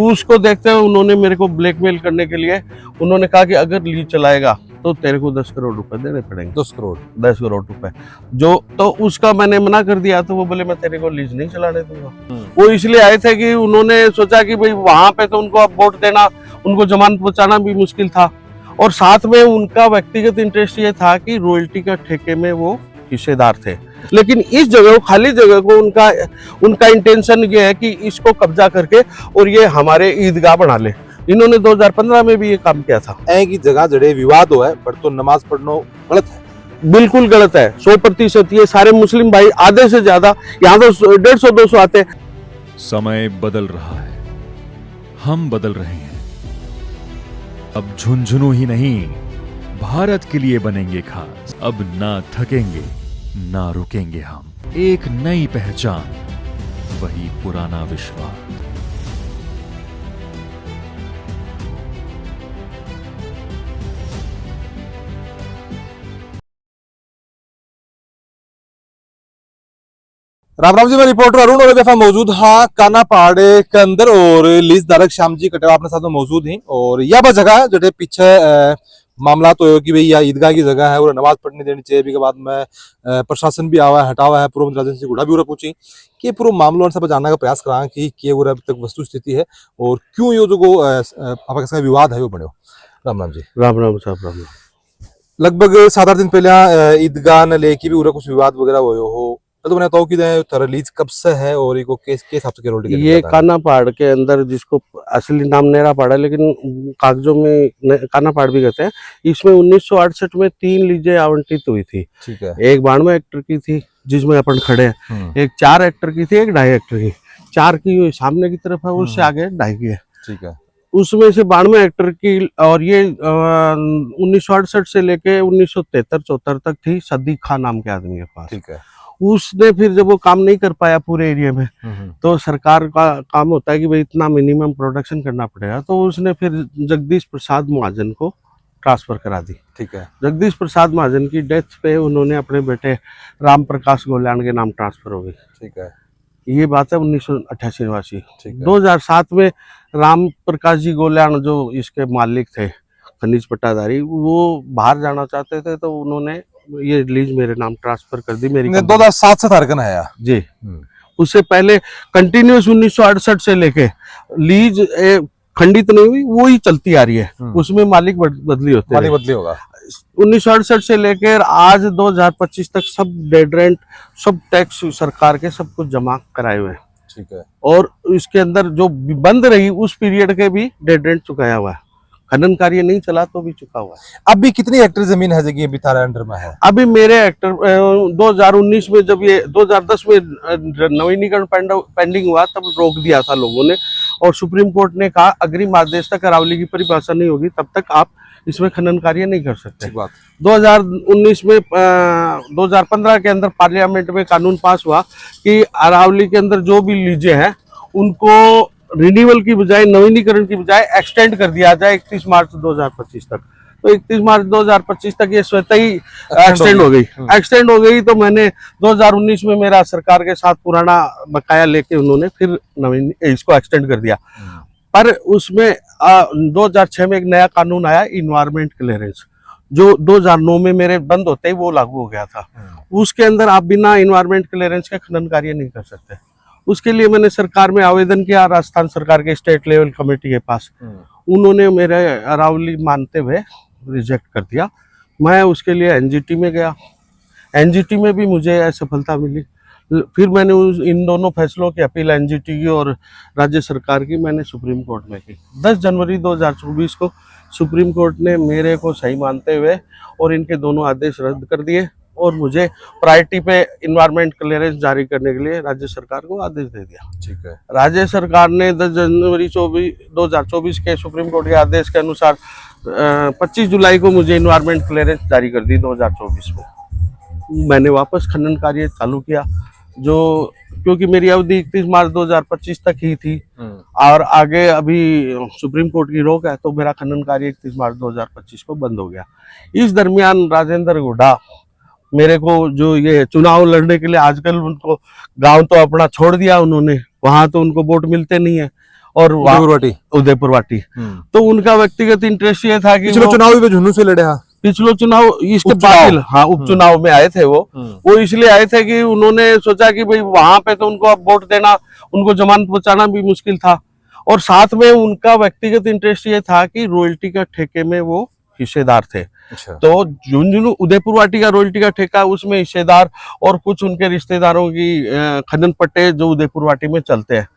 उसको देखते हुए उन्होंने मेरे को ब्लैकमेल करने के लिए उन्होंने कहा कि अगर लीज चलाएगा तो तेरे को 10 करोड़ रुपए देने पड़ेंगे। 10 करोड़ रुपए जो, तो उसका मैंने मना कर दिया। तो वो बोले मैं तेरे को लीज नहीं चलाने दूंगा। वो इसलिए आए थे कि उन्होंने सोचा कि भाई वहां पे तो उनको अब वोट देना, उनको जमानत पहुंचाना भी मुश्किल था, और साथ में उनका व्यक्तिगत इंटरेस्ट ये था कि रॉयल्टी का ठेके में वो हिस्सेदार थे। लेकिन इस जगह को, खाली जगह को, उनका इंटेंशन ये है कि इसको कब्जा करके और ये हमारे ईदगाह बना ले। इन्होंने 2015 में भी ये काम किया था। की जगह जड़े विवाद हो है पर तो नमाज पढ़ना गलत है, बिल्कुल गलत है, 100%। ये सारे मुस्लिम भाई आधे से ज्यादा यहाँ तो 150-200 आते हैं। समय बदल रहा है, हम बदल रहे हैं। अब झुंझुनू ही नहीं, भारत के लिए बनेंगे खास। अब ना थकेंगे ना रुकेंगे हम। एक नई पहचान, वही पुराना विश्वास। राम राम जी, मैं रिपोर्टर अरुण और दफा मौजूद हाँ काना पहाड़े के अंदर और लीज धारक श्याम जी कटेवा अपने साथ में मौजूद हैं। और यह बस जगह जड़े पीछे मामला तो है कि भाई यह ईदगाह की जगह है और नमाज पढ़ने देनी चाहिए। भी के बाद में प्रशासन भी आवा है, हटावा है, पूर्व मंत्री राजन सिंह गुड़ा भी पूछी कि पूरा मामलों सब जानने का प्रयास करा कि अब तक वस्तु स्थिति है और क्यों ये जो आपका विवाद है वो बने। राम राम जी। राम राम साहब, राम राम। लगभग 7-8 दिन पहले ईदगाह ने लेके भी कुछ विवाद वगैरह हो, तो मैंने तो कि रिलीज कब से है और इको केस के हिसाब से रोल ये काना पहाड़ के अंदर, जिसको असली नाम नेरा पहाड़ है लेकिन कागजों में काना पहाड़ भी कहते हैं, इसमें 1968 में 3 लीजें आवंटित हुई थी। ठीक है। एक 92 हेक्टर की थी जिसमें अपन खड़े हैं, एक 4 हेक्टर की थी, एक 2.5 हेक्टर की। 4 की सामने की तरफ है, उससे आगे 2.5 की है। ठीक है। उसमें से 92 हेक्टर की, और ये 1968 से लेके 1973-74 तक थी सदी खान नाम के आदमी के पास। ठीक है। उसने फिर जब वो काम नहीं कर पाया पूरे एरिया में, तो सरकार का काम होता है कि भाई इतना मिनिमम प्रोडक्शन करना पड़ेगा, तो उसने फिर जगदीश प्रसाद महाजन को ट्रांसफर करा दी। ठीक है। जगदीश प्रसाद महाजन की डेथ पे उन्होंने अपने बेटे राम प्रकाश गोल्याण के नाम ट्रांसफर हो गई। ठीक है। ये बात है 1988। 2007 में राम प्रकाश जी गोल्याण जो इसके मालिक थे, खनिज पट्टाधारी, वो बाहर जाना चाहते थे, तो उन्होंने ये लीज मेरे नाम ट्रांसफर कर दी। मेरी 2007 से तारकन है जी। उससे पहले कंटिन्यूस 1968 से लेके लीज खंडित नहीं हुई, वो ही चलती आ रही है। उसमें मालिक बदली होते हैं, बदली होगा। 1968 से लेकर आज 2025 तक सब डेड रेंट, सब टैक्स सरकार के सब कुछ जमा कराए हुए हैं। ठीक है। और इसके अंदर जो बंद रही उस पीरियड के भी डेड रेंट चुकाया हुआ है। खनन कार्य नहीं चला तो भी चुका हुआ है। अभी कितनी हेक्टर जमीन है जगह अभी थारे अंडर में है? अभी मेरे हेक्टर 2019 में, जब ये 2010 में नवीनीकरण पेंडिंग हुआ तब रोक दिया था लोगों ने, और सुप्रीम कोर्ट ने कहा अग्रिम आदेश तक अरावली की परिभाषा नहीं होगी तब तक आप इसमें खनन कार्य नहीं कर सकते। 2019 में 2015 के अंदर पार्लियामेंट में कानून पास हुआ कि अरावली के अंदर जो भी लीजें हैं उनको रिन्यूअल की बजाय, नवीनीकरण की बजाय एक्सटेंड कर दिया जाए 31 मार्च 2025 तक। तो 31 मार्च 2025 तक ये स्वतः ही एक्सटेंड हो गई। एक्सटेंड हो गई तो मैंने 2019 में मेरा सरकार के साथ पुराना बकाया लेके उन्होंने फिर इसको एक्सटेंड कर दिया। पर उसमें 2006 में एक नया कानून आया, इन्वायरमेंट क्लियरेंस, जो 2009 में मेरे बंद होते ही वो लागू हो गया था। उसके अंदर आप बिना इन्वायरमेंट क्लियरेंस के खनन कार्य नहीं कर सकते। उसके लिए मैंने सरकार में आवेदन किया, राजस्थान सरकार के स्टेट लेवल कमेटी के पास। उन्होंने मेरे अरावली मानते हुए रिजेक्ट कर दिया। मैं उसके लिए एनजीटी में गया, एनजीटी में भी मुझे असफलता मिली। फिर मैंने इन दोनों फैसलों की अपील, एनजीटी की और राज्य सरकार की, मैंने सुप्रीम कोर्ट में की। 10 जनवरी 2024 को सुप्रीम कोर्ट ने मेरे को सही मानते हुए और इनके दोनों आदेश रद्द कर दिए और मुझे प्रायोरिटी पे इन्वायरमेंट क्लियरेंस जारी करने के लिए राज्य सरकार को आदेश दे दिया। ठीक है। राज्य सरकार ने 10 जनवरी 2024 के सुप्रीम कोर्ट के आदेश के अनुसार 25 जुलाई को मुझे इन्वायरमेंट क्लियरेंस जारी कर दी 2024 में। मैंने वापस खनन कार्य चालू किया, जो क्योंकि मेरी अवधि 31 मार्च 2025 तक ही थी और आगे अभी सुप्रीम कोर्ट की रोक है, तो मेरा खनन कार्य 31 मार्च 2025 को बंद हो गया। इस दरमियान राजेंद्र गुड्डा मेरे को, जो ये चुनाव लड़ने के लिए, आजकल उनको गांव तो अपना छोड़ दिया उन्होंने, वहां तो उनको वोट मिलते नहीं है, और उदयपुरवाटी। उदयपुरवाटी। तो उनका व्यक्तिगत इंटरेस्ट ये था कि पिछले चुनाव भी झुन्नू से लड़े। हाँ, पिछले चुनाव इसके उपचुनाव। बाद, हाँ उपचुनाव में आए थे वो इसलिए आए थे कि उन्होंने सोचा कि भाई वहां पे तो उनको अब वोट देना, उनको जमानत बचाना भी मुश्किल था, और साथ में उनका व्यक्तिगत इंटरेस्ट ये था कि रॉयल्टी का ठेके में वो हिस्सेदार थे। अच्छा। तो झुंझुनू उदयपुरवाटी का रॉयल्टी का ठेका, उसमें हिस्सेदार और कुछ उनके रिश्तेदारों की खनन पट्टे जो उदयपुरवाटी में चलते हैं,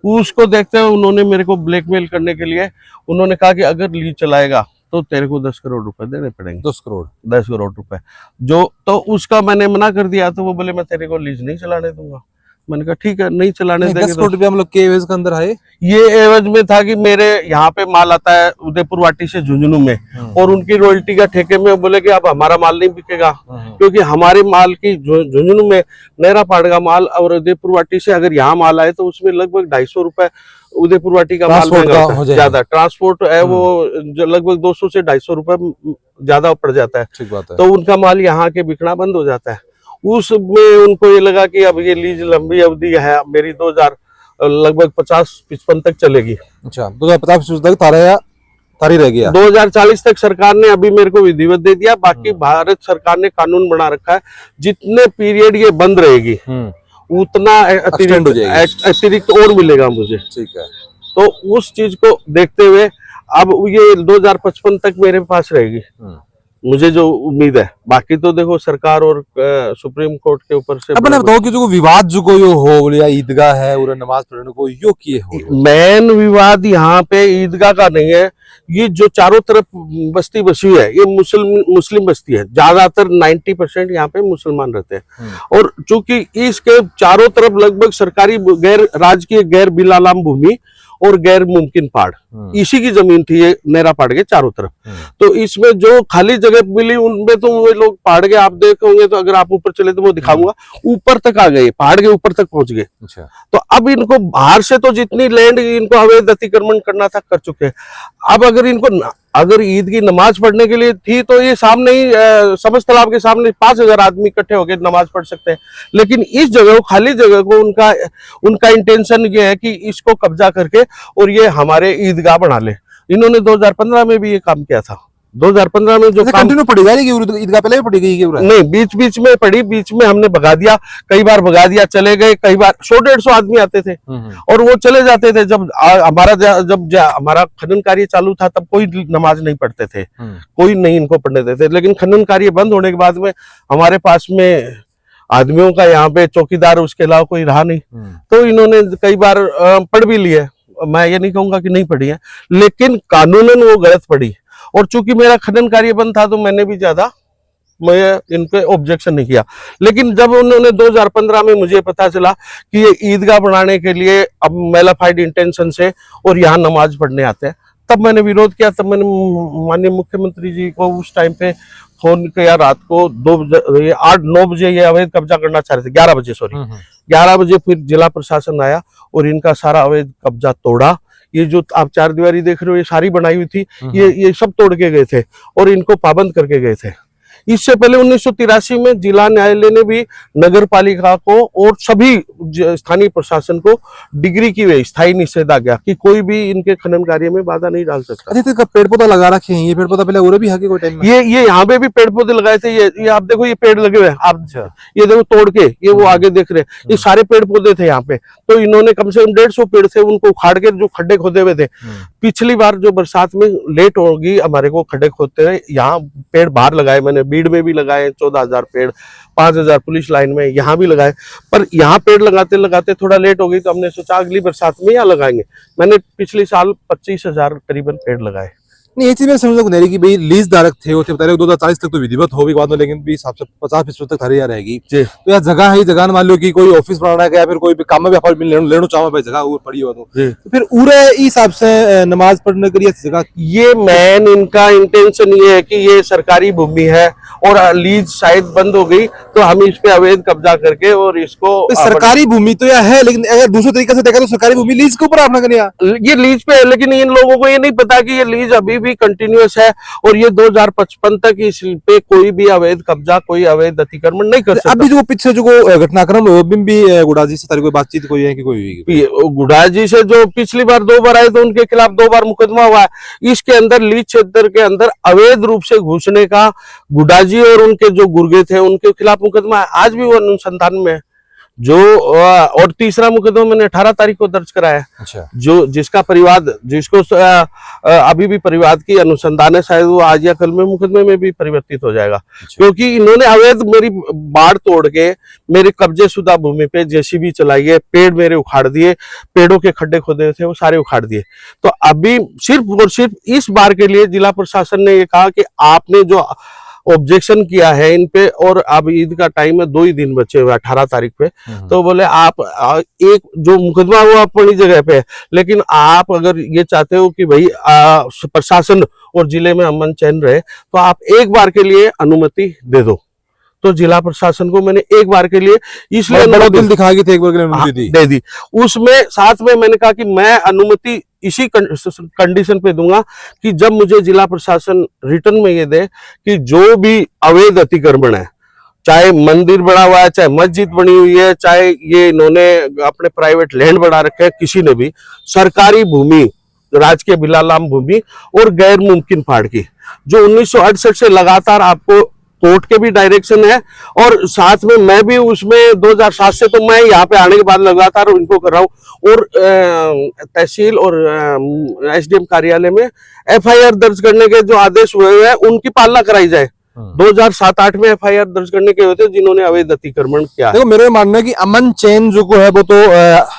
उसको देखते हुए उन्होंने मेरे को ब्लैकमेल करने के लिए उन्होंने कहा कि अगर लीज चलाएगा तो तेरे को 10 करोड़ रुपए देने पड़ेंगे। 10 करोड़ 10 करोड़ रुपए जो, तो उसका मैंने मना कर दिया। तो वो बोले मैं तेरे को लीज नहीं चलाने दूंगा। मैंने कहा ठीक है, नहीं चलाने देंगे। 10 करोड़ रुपया हम लोग के एवज के अंदर आए। ये एवज में था कि मेरे यहाँ पे माल आता है उदयपुरवाटी से झुंझुनू में, और उनकी रॉयल्टी का ठेके में बोले कि अब हमारा माल नहीं बिकेगा, क्योंकि हमारे माल की झुंझुनू में नेरापाड़ का माल और उदयपुरवाटी से अगर यहाँ माल आए तो उसमें लगभग 250 रुपए उदयपुरवाटी का माल महंगा होता है, ज्यादा ट्रांसपोर्ट है वो लगभग 200 से 250 रुपए ज्यादा पड़ जाता है। ठीक बात है। तो उनका माल यहाँ के बिकना बंद हो जाता है। उसमें उनको ये लगा कि अब ये लीज लंबी अवधि है, मेरी 2000 लगभग 50-55 तक चलेगी। अच्छा, 2050 तक तारी रह गया। 2040 तक सरकार ने अभी मेरे को विधिवत दे दिया। बाकी भारत सरकार ने कानून बना रखा है, जितने पीरियड ये बंद रहेगी उतना अतिरिक्त और मिलेगा मुझे। ठीक है। तो उस चीज को देखते हुए अब ये 2055 तक मेरे पास रहेगी, मुझे जो उम्मीद है। बाकी तो देखो सरकार और सुप्रीम कोर्ट के ऊपर से। अब बताओ कि जो विवाद जो कोई हो बोले या ईदगाह है और नमाज पढ़ने को यो किए हो, मेन विवाद यहाँ पे ईदगाह का नहीं है। ये जो चारों तरफ बस्ती बसी हुई है ये मुस्लिम बस्ती है, ज्यादातर 90% यहाँ पे मुसलमान रहते हैं। और चूंकि इसके चारों तरफ लगभग सरकारी गैर राजकीय गैर बिलालाम भूमि और गैर मुमकिन पहाड़, इसी की जमीन थी ये नेरा पहाड़ के चारों तरफ। तो इसमें जो खाली जगह मिली उनमें तो वो लोग पहाड़ के, आप देखोगे तो अगर आप ऊपर चले तो वो दिखाऊंगा, ऊपर तक आ गए, पहाड़ के ऊपर तक पहुंच गए। अच्छा। तो अब इनको बाहर से तो जितनी लैंड इनको अवैध अतिक्रमण करना था कर चुके हैं। अब अगर इनको अगर ईद की नमाज पढ़ने के लिए थी तो ये सामने ही समझ तालाब के सामने 5000 आदमी इकट्ठे होकर नमाज पढ़ सकते हैं। लेकिन इस जगह को, खाली जगह को उनका इंटेंशन ये है कि इसको कब्जा करके और ये हमारे ईदगाह बना ले। इन्होंने 2015 में भी ये काम किया था। 2015 में जो कंटिन्यू पड़ी जाएगी ईदगाह पहले भी पड़ी गई नहीं, बीच में पड़ी, बीच में हमने भगा दिया, कई बार भगा दिया, चले गए, कई बार 100-150 आदमी आते थे और वो चले जाते थे। जब हमारा खनन कार्य चालू था तब कोई नमाज नहीं पढ़ते थे, कोई नहीं इनको पढ़ने देते। लेकिन खनन कार्य बंद होने के बाद में हमारे पास में आदमियों का यहाँ पे चौकीदार उसके अलावा कोई रहा नहीं, तो इन्होंने कई बार पढ़ भी लिए। मैं ये नहीं कहूंगा कि नहीं पढ़ी है, लेकिन कानूनन वो गलत पढ़ी। और चूंकि मेरा खनन कार्य बंद था तो मैंने भी ज्यादा इन पे ऑब्जेक्शन नहीं किया। लेकिन जब उन्होंने 2015 में मुझे पता चला कि ये ईदगाह बनाने के लिए अब मेलाफाइड इंटेंशन से और यहाँ नमाज पढ़ने आते हैं, तब मैंने विरोध किया। तब मैंने माननीय मुख्यमंत्री जी को उस टाइम पे फोन किया, रात को 8-9 बजे ये अवैध कब्जा करना चाह रहे थे, 11 बजे 11 बजे फिर जिला प्रशासन आया और इनका सारा अवैध कब्जा तोड़ा। ये जो आप 4 दीवारी देख रहे हो ये सारी बनाई हुई थी, ये सब तोड़ के गए थे और इनको पाबंद करके गए थे। इससे पहले 1983 में जिला न्यायालय ने भी नगर पालिका को और सभी स्थानीय प्रशासन को डिग्री की हुई स्थायी निषेधाज्ञा कि कोई भी इनके खनन कार्य में बाधा नहीं डाल सकता। अच्छा, तो पेड़ पौधा लगा रखे हैं, ये पेड़ पौधा पहले और भी है कोई टाइम में? ये यहाँ पे भी पेड़ पौधे लगाए थे। ये आप देखो, ये पेड़ लगे हुए हैं, आप ये देखो तोड़ के, ये वो आगे देख रहे हैं, ये सारे पेड़ पौधे थे यहाँ पे। तो इन्होंने कम से कम 150 पेड़ थे, उनको उखाड़ के जो खड्डे खोदे हुए थे। पिछली बार जो बरसात में लेट होगी हमारे को खड्डे खोदते हुए, यहाँ पेड़ बाहर लगाए मैंने, बीड़ में भी लगाए 14,000 पेड़, 5,000 पुलिस लाइन में यहाँ भी लगाए। पर यहाँ पेड़ लगाते लगाते थोड़ा लेट हो गई तो हमने सोचा अगली बरसात में यहाँ लगाएंगे। मैंने पिछले साल 25,000 करीबन पेड़ लगाए। नहीं, ये चीज मैं समझ नहीं कि भाई लीज धारक थे, वो थे बता रहे 2040 तक तो विधिवत होगी बाद में, लेकिन भी 50% तक थारी रहेगी। तो यार जगह है, जगह मान लो कि कोई ऑफिस बनाना है या फिर कोई काम में व्यापार लेना चाहो भाई, जगह वो पड़ी हो तो फिर पूरे हिसाब से नमाज पढ़ने के लिए जगह। ये मेन इनका इंटेंशन ये है कि ये सरकारी भूमि है और लीज शायद बंद हो गई, तो हम इस पे अवैध कब्जा करके और इसको तो सरकारी भूमि तो यह है, लेकिन अगर दूसरे तरीके से देखा तो सरकारी भूमि लीज के ऊपर आपने करनी ये लीज पे है, लेकिन इन लोगों को ये नहीं पता कि ये लीज अभी भी कंटिन्यूअस है और ये 2055 तक इस पे कोई भी अवैध कब्जा, कोई अवैध अतिक्रमण नहीं कर सकता। अभी जो पीछे जो घटनाक्रम भी गुड़ा जी से तारी कोई बातचीत कोई है कि कोई हुई? गुडा जी से जो पिछली बार 2 बार आए तो उनके खिलाफ 2 बार मुकदमा हुआ है। इसके अंदर लीज क्षेत्र के अंदर अवैध रूप से घुसने का गुडा जी और उनके जो गुर्गे थे उनके खिलाफ मुकदमा है, आज भी वो अनुसंधान में है। जो और तीसरा मुकदमा मैंने 18 तारीख को दर्ज कराया है। अच्छा। जो जिसका परिवाद, जिसको अभी भी परिवाद की अनुसंधान है, शायद वो आज या कल में मुकदमे में भी परिवर्तित हो जाएगा। अच्छा। क्योंकि इन्होंने अवैध मेरी बाड़ तोड़ के मेरे कब्जे शुदा भूमि पे जेसीबी चलाई है, पेड़ मेरे उखाड़ दिए, पेड़ों के खड्डे खोदे थे वो सारे उखाड़ दिए। तो अभी सिर्फ और सिर्फ इस बार के लिए जिला प्रशासन ने ये कहा कि आपने जो ऑब्जेक्शन किया है इन पे, और अब ईद का टाइम है, 2 ही दिन बचे हुए 18 तारीख पे, तो बोले आप एक जो मुकदमा हुआ अपनी जगह पे, लेकिन आप अगर ये चाहते हो कि भाई प्रशासन और जिले में अमन चैन रहे तो आप एक बार के लिए अनुमति दे दो। तो जिला प्रशासन को मैंने एक बार के लिए इसलिए बड़ा दिल दिखा के थे, एक बार के लिए अनुमति दी। दे दी। उसमें साथ में मैंने कहा कि मैं अनुमति इसी कंडीशन पे दूंगा कि जब मुझे जिला प्रशासन रिटर्न में ये दे कि जो भी अवैध अतिक्रमण है, चाहे मंदिर बना हुआ है, चाहे मस्जिद बनी हुई है, चाहे ये इन्होंने अपने प्राइवेट लैंड बना रखे हैं, किसी ने भी सरकारी भूमि, राजकीय बिलालाम भूमि और गैर मुमकिन फाड़ की, जो 1968 से लगातार आपको कोर्ट के भी डायरेक्शन है, और साथ में मैं भी उसमें 2007 से तो मैं यहाँ पे आने के बाद लगातार इनको कर रहा हूँ, और तहसील और एसडीएम कार्यालय में एफआईआर दर्ज करने के जो आदेश हुए हैं उनकी पालना कराई जाए। 2007-8 में एफआईआर दर्ज करने के होते जिन्होंने अवैध अतिक्रमण किया। देखो मेरा मानना है कि अमन चैन जो को है वो तो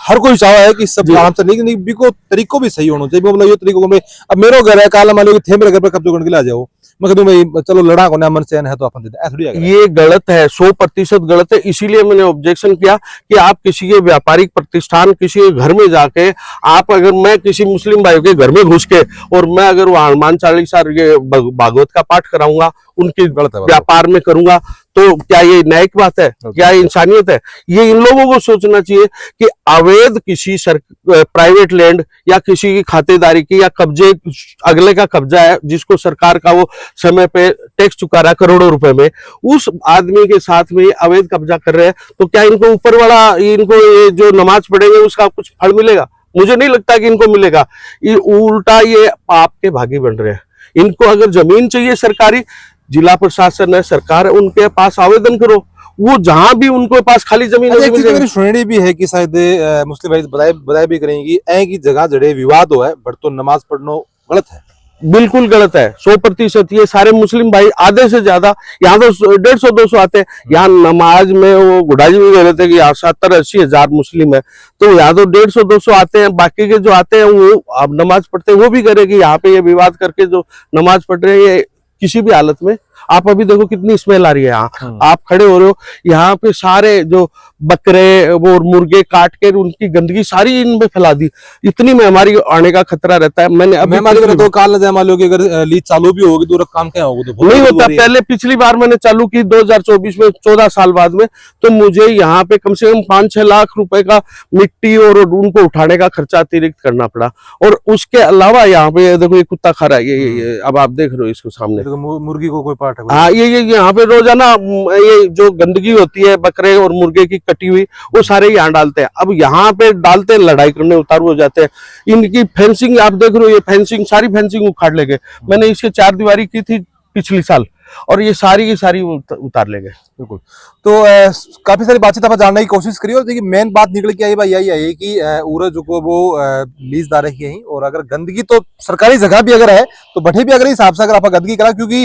हर कोई चाह है कि सब आराम से, लेकिन बिको तरीको भी सही होना चाहिए। मतलब ये तरीको में अब मेरो घर है, काला मान लो कि थे मेरे घर पे कब्जा करने के लिए आ जाओ, मैं कहूँ भाई चलो लड़ा को अमन चैन है तो अपन देते हैं, ये गलत है, 100% गलत है। इसीलिए मैंने ऑब्जेक्शन किया कि आप किसी के व्यापारिक प्रतिष्ठान, किसी के घर में जाके आप, अगर मैं किसी मुस्लिम भाई के घर में घुस के और मैं अगर वो हनुमान चालीसा ये भागवत का पाठ कराऊंगा, उनके व्यापार में करूंगा, तो क्या ये न्यायिक बात है? क्या ये इंसानियत है? ये इन लोगों को सोचना चाहिए कि अवैध किसी प्राइवेट लैंड या किसी की खातेदारी की या कब्जे, अगले का कब्जा है जिसको सरकार का वो समय पे टैक्स चुका रहा है करोड़ों रुपए में, उस आदमी के साथ में ये अवैध कब्जा कर रहे हैं, तो क्या इनको ऊपर वाला, इनको ये जो नमाज पढ़ेंगे उसका कुछ फल मिलेगा? मुझे नहीं लगता कि इनको मिलेगा। ये उल्टा ये पाप के भागी बन रहे हैं। इनको अगर जमीन चाहिए सरकारी, जिला प्रशासन है, सरकार है, उनके पास आवेदन करो, वो जहां भी उनके पास खाली जमीन है। मेरी सुनने भी है कि शायद मुस्लिम भाई बधाई भी करेंगी ऐ की जगह जड़े विवाद हो है बट तो नमाज पढ़ना गलत है। बिल्कुल गलत है, 100%। ये सारे मुस्लिम भाई आधे से ज्यादा यहाँ तो 150-200 आते हैं। यहाँ नमाज में वो गुडाजी भी कह रहे थे कि यहाँ 70-80 हजार मुस्लिम है, तो यहाँ तो 150-200 आते हैं। बाकी के जो आते हैं वो अब नमाज पढ़ते हैं, वो भी कह रहे कि यहाँ पे ये विवाद करके जो नमाज पढ़ रहे हैं, ये किसी भी हालत में, आप अभी देखो कितनी स्मेल आ रही है यहाँ, आप खड़े हो रहे हो, यहाँ पे सारे जो बकरे वो मुर्गे काट के उनकी गंदगी सारी इनमें फैला दी, इतनी महामारी आने का खतरा रहता है। मैंने अभी तो काल न मान लो कि अगर लीज चालू भी होगी तो काम क्या होगा? तो नहीं होता। पहले पिछली बार मैंने चालू की 2024 में, 14 साल बाद में, तो मुझे यहाँ पे कम से कम 5-6 लाख रुपए का मिट्टी और उनको उठाने का खर्चा अतिरिक्त करना पड़ा। और उसके अलावा यहाँ पे देखो ये कुत्ता खा रहा है, ये अब आप देख रहे हो इसको सामने, मुर्गी को कोई पार्ट है। हाँ, ये यहाँ पे रोजाना ये जो गंदगी होती है बकरे और मुर्गे की कटी हुई, वो सारे यहाँ डालते हैं। अब यहाँ पे डालते हैं, लड़ाई करने उतारू हो जाते हैं। इनकी फेंसिंग आप देख रहे हो, ये फेंसिंग सारी फेंसिंग उखाड़ ले गए। मैंने इसके 4 दीवारी की थी पिछली साल, और ये सारी की सारी उतार ले गए। बिल्कुल। तो काफी सारी बातचीत आप जानने की कोशिश करी, और देखिए मेन बात निकल के आई भाई यही है कि उरे जो को वो लीजदार है, और अगर गंदगी तो सरकारी जगह भी अगर है तो बठे भी अगर हिसाब से अगर आप गंदगी करा, क्योंकि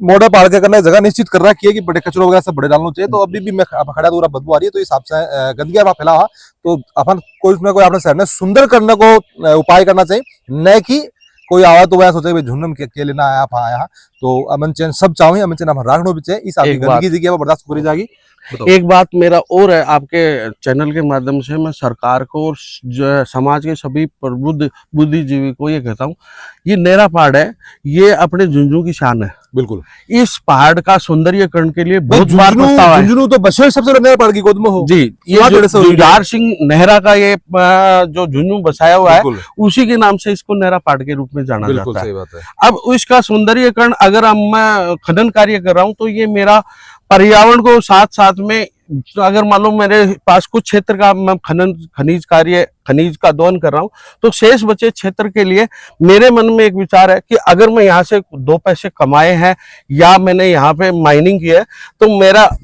मोड़ा पाड़ के करना जगह निश्चित कर रखी है कि बड़े कचरों वगैरह सब बड़े डालना चाहिए। तो अभी भी मैं खड़ा तो बदबू आ रही है, तो हिसाब से गंदगी आप फैला तो अपन कोई उसमें कोई अपने शहर में सुंदर करने को उपाय करना चाहिए, न कि कोई आवा तो वह सोचे झुन्नम के लेना आया आप आया। तो अमन चैन सब चाहो, अमन चैन राखनो भी चाहिए, इस आपकी गंदगी जगह वो बर्दाश्त करी जाएगी। एक बात मेरा और है, आपके चैनल के माध्यम से मैं सरकार को और समाज के सभी प्रबुद्ध बुद्धिजीवी को ये कहता हूँ, ये नेरा पहाड़ है, ये अपने झुंझुनू की शान है। बिल्कुल इस पहाड़ का सौंदर्यीकरण के लिए बहुत बार प्रस्ताव आया। झुंझुनू तो बसे सबसे नया पहाड़ की गोद में हो जी, ये स्वाद जड़े से हुई है। जुझार सिंह नेहरा का ये जो झुंझुनू बसाया हुआ है, बिल्कुल उसी के नाम से इसको नेहरा पहाड़ के रूप में जाना बिल्कुल जाता है। सही बात है। अब इसका सौंदर्यीकरण अगर मैं खनन कार्य कर रहा हूं तो ये मेरा पर्यावरण को साथ साथ में, अगर मान लो मेरे पास कुछ क्षेत्र का मैं खनिज का दोहन कर रहा हूं, तो शेष बचे क्षेत्र के लिए मेरे मन में एक विचार है कि अगर मैं यहाँ से 2 पैसे कमाए हैं या मैंने यहाँ पे माइनिंग की है, तो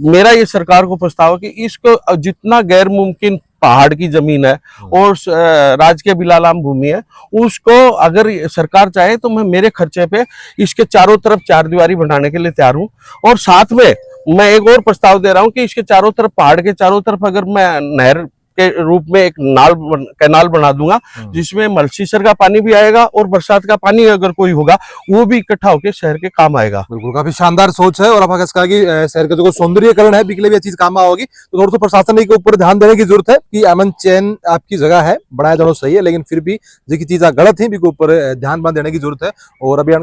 मेरा ये सरकार को प्रस्ताव है कि इसको जितना गैर मुमकिन पहाड़ की जमीन है और राजकीय बिलालाम भूमि है, उसको अगर सरकार चाहे तो मैं मेरे खर्चे पे इसके चारों तरफ 4 दीवारी बनाने के लिए तैयार हूं। और साथ में मैं एक और प्रस्ताव दे रहा हूं कि इसके चारों तरफ, पहाड़ के चारों तरफ अगर मैं नहर के रूप में एक कैनाल बना दूंगा, जिसमें मलसीसर का पानी भी आएगा और बरसात का पानी अगर कोई होगा वो भी इकट्ठा होकर शहर के काम आएगा। बिल्कुल काफी शानदार सोच है। और आप कहा कि शहर का जो सौंदर्यीकरण है बिकले भी चीज काम आओगी, तो थोड़ा सा प्रशासन के ऊपर ध्यान देने की जरूरत है कि अमन चैन आपकी जगह है, बनाया जाना सही है, लेकिन फिर भी जो की चीज गलत है बिक ऊपर ध्यान देने की जरूरत है। और अभी आप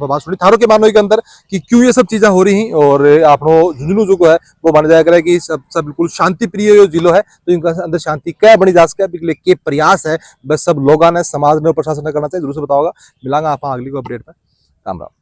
बात सुनी थारो के मानो के अंदर कि क्यों ये सब चीजें हो रही हैं, और आपनो झुंझुनू जो है वो माना जाया करे कि सब बिल्कुल शांति प्रिय जो जिलो है, तो इनका अंदर शांति क्या बनी जा सके बिकले के प्रयास है बस सब लोगों ने, समाज ने और प्रशासन ने करना चाहिए। जरूर से बताओगा। मिलांगा आप अगली को अपडेट में। राम राम।